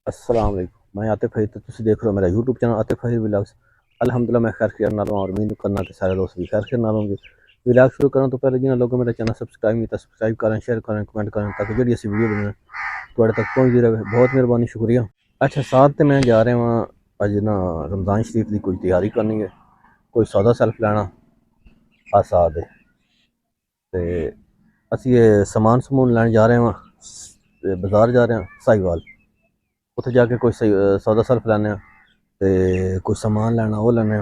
अस्सलाम वालेकुम। मैं आतिफ है, तो तुम देख रहे हो मेरा यूट्यूब चैनल आतिफ है व्लॉग्स। अल्हम्दुलिल्लाह मैं खैर खैर नाल और उम्मीद करना कि सारे दोस्त भी खैर खैर नाल होंगे। व्लॉग शुरू करें तो पहले जिन्हें लोगों मेरा चैनल सब्सक्राइब नहीं था सब्सक्राइब करें, शेयर करें, कमेंट करें ताकि जी ऐसी वीडियो बनाए थोड़े तक पहुँचती रहे। बहुत मेहरबानी, शुक्रिया। अच्छा, साथ तो मैं जा रहे वहाँ अज ना रमज़ान शरीफ की कुछ तैयारी करनी है, कोई सौदा सेल्फ लैना आ साथ ते असी ये समान समून लैन जा रहे हैं वहाँ बाजार जा रहे हैं साहिवाल। उत्थे जाके कोई सौदा सेल्फ लैने ते कोई समान लैना वो लैने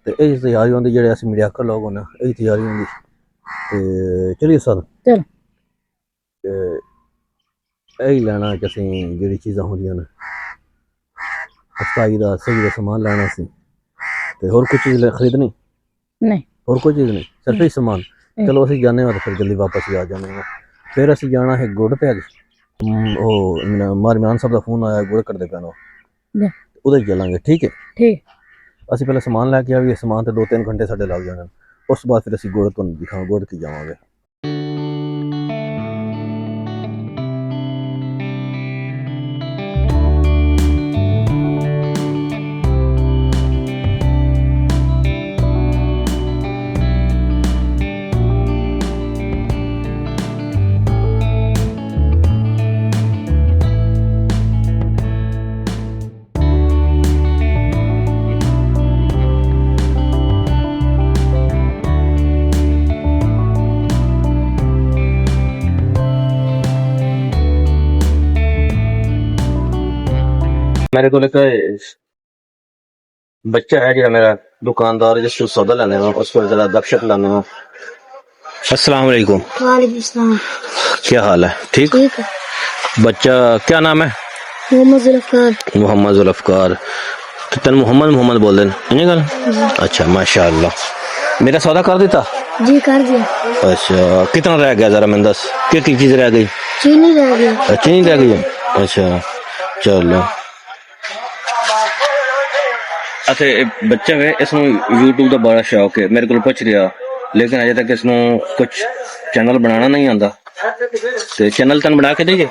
ते यही तैयारी होंदी जेह्ड़े अस मीडियाकर लोग होने यही तैयारी होंदी। ते चलिए सर चल ते यही लैना कि असें जेह्ड़ी चीज़ां होंदियां न सफाई दा सही दा समान लैना सी ते होर कोई चीज़ खरीदनी नहीं, होर कोई चीज़ नहीं, सिर्फ ही समान। चलो असीं जाने तो फिर जल्दी वापस ही आ जाने। फिर असीं जाना है गुड़ ते अज मार इमरान साहब का फोन आया गुड़ करदे पैन उधर चलांगे, ठीक है ठीक। ਅਸੀਂ ਪਹਿਲਾਂ ਸਮਾਨ ਲੈ ਕੇ ਆਈਏ, ਸਮਾਨ ਤੇ 2-3 ਘੰਟੇ ਸਾਡੇ ਲੱਗ ਜਾਣੇ, ਉਸ ਤੋਂ ਬਾਅਦ ਫਿਰ ਅਸੀਂ ਗੁੜ ਤੁਹਾਨੂੰ ਦਿਖਾਵਾਂ ਗੁੜ ਕੀ ਜਾਵਾਂਗੇ। मेरे को लगा बच्चा है जो मेरा दुकानदार जिसको सौदा लाने में उसको जरा दक्षत लाने में। अस्सलाम वालेकुम। वालेकुम सलाम। क्या हाल है? ठीक है। बच्चा क्या नाम है? मोहम्मद जुल्फकार। मोहम्मद जुल्फकार। तो तेन मोहम्मद मोहम्मद बोल दें गल। अच्छा माशाअल्लाह। मेरा सौदा कर देता जी कर दिया। अच्छा कितना रह गया जरा मैं दस क्या चीज रह गई? चीनी रह गई। चीनी रह गई। अच्छा चलो। अच्छा बच्चा है इसमें यूट्यूब का बड़ा शौक है, मेरे को पुछ रहा लेकिन अजे तक इसमें कुछ चैनल बनाना नहीं आता। तो चैनल तन बना के देंगे?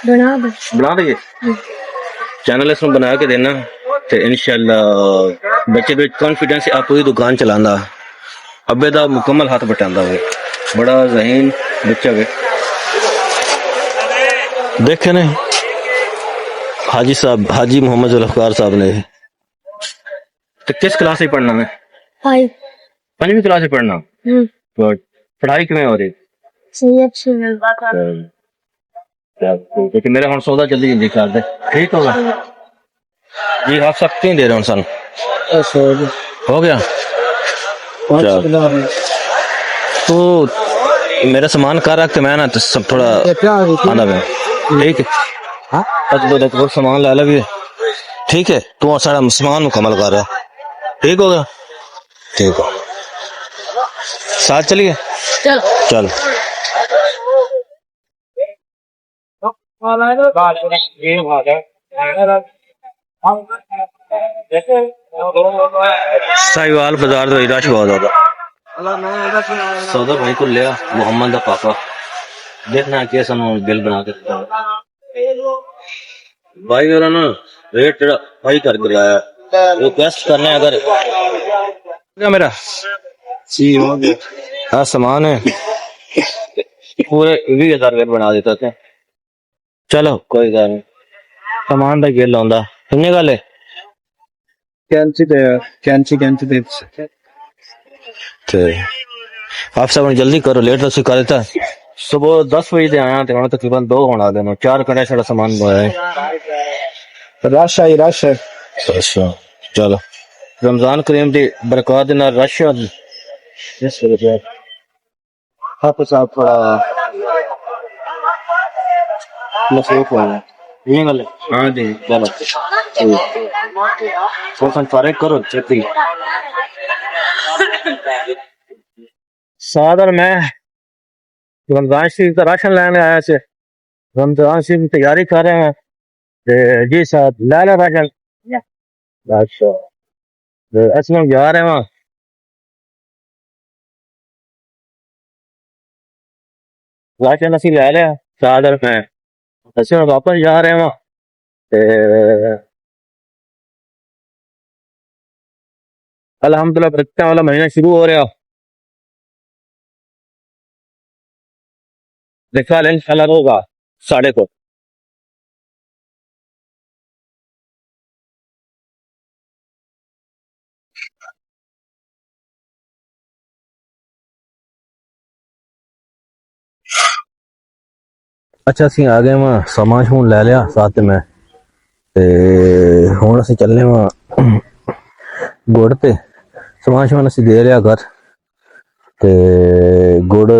बना देंगे चैनल इसमें बना के देना तो इंशाल्लाह बच्चे भी कॉन्फिडेंस आप पूरी दुकान चलाना। अबे का मुकम्मल हाथ बटांदा हुए, बड़ा जहीन बच्चा है। देखे ने हाजी साहब, हाजी मोहम्मद जुल्फकार साहब ने। तो किस क्लास से पढ़ना है? 5वीं क्लास से पढ़ना। तो पढ़ाई किमें हो रही? क्योंकि मेरा हम सौदा जल्दी जल्दी कर दे, ठीक होगा जी। आप सब क्यों दे रहे हो सन? हो गया तो मेरा सामान कर रख के मैं ना तो सब थोड़ा आना पे ठीक है। तो सामान ला लगे ठीक है, तू सारा सामान मुकम्मल कर रहा ठीक होगा। ठीक हो साथ चलिए चल चल। साहिवाल बाजार तो रश बहुत ज्यादा। सौदा भाई को लिया मोहम्मद का पापा, देखना कैसा बिल बना के भाई मेरा ना रेट हाई करके लाया, रिक्वेस्ट करने अगर क्या मेरा हाँ सामान है पूरे 20,000 बना देता थे। चलो कोई गल नहीं, सामान का गिल आंदा किन्नी गल है। आप सब जल्दी करो, लेट तो कर देता। सुबह 10 बजे से आया तो तकरीबन 2 होना देना, 4 घंटे सारा सामान रश आई रश है। अच्छा चलो रमजान करीम की बरकत रश आप साहब थोड़ा मसरूफ हो ये गल हाँ जी। चलो फारिग करो छेती सादर मैं रमजान शरीफ का राशन लेने आया से, रमजान शरीफ की तैयारी कर रहे हैं जी साहब ले लो राशन। अच्छा असलम जा रहे हैं वहाँ राशन असी ले लिया सादर में, असि वापस जा रहे हैं वहाँ ਤੇ ਅਲਹਮਦੁਲਿਲਾ ਬਰਕਤਾਂ ਵਾਲਾ ਮਹੀਨਾ ਸ਼ੁਰੂ ਹੋ ਰਿਹਾ देखा इंशाल्लाह होगा साढ़े को अच्छा ਅਸੀਂ ਆ ਗਏ ਵਾਂ ਸਮਾਂ ਹੁਣ ਲੈ ਲਿਆ ਸਾਥ ਤੇ ਮੈਂ ਤੇ ਹੁਣ ਅਸੀਂ ਚੱਲਨੇ ਵਾਂ ਗੁੜ ਤੇ ਸਮਾਂ ਹੁਣ ਅਸੀਂ ਦੇ ਲਿਆ ਘਰ ਤੇ ਗੁੜ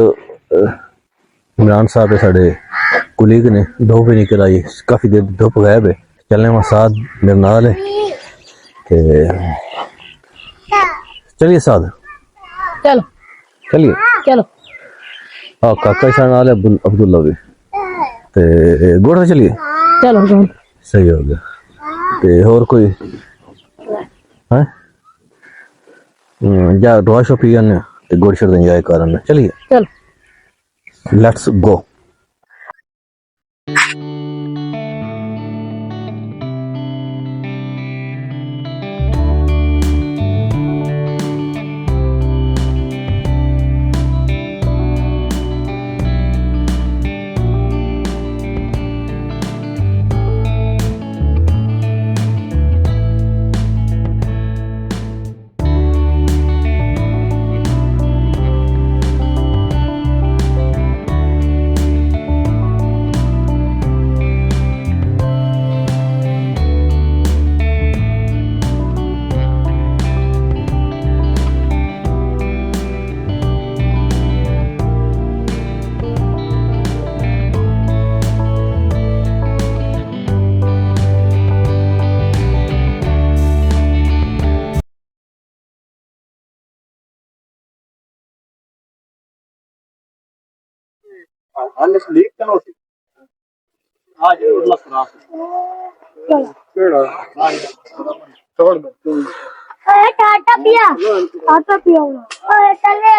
इमरान साहब है साढ़े कुलीग ने धुप ही नहीं कराई काफ़ी देर धुप गायब है चलने वहाँ साथ मेरे नाल है ते चलिए साथ चलो चलिए चलो हाँ काका शाह नाल है अब्दुल्ला भी ते गुड़ से चलिए चलो सही हो गया ते और कोई है जा दुआ शो पी आने ते गुड़ शड़ इंजॉय करने चलिए चलो लेट्स गो टाटा पिया ओए चले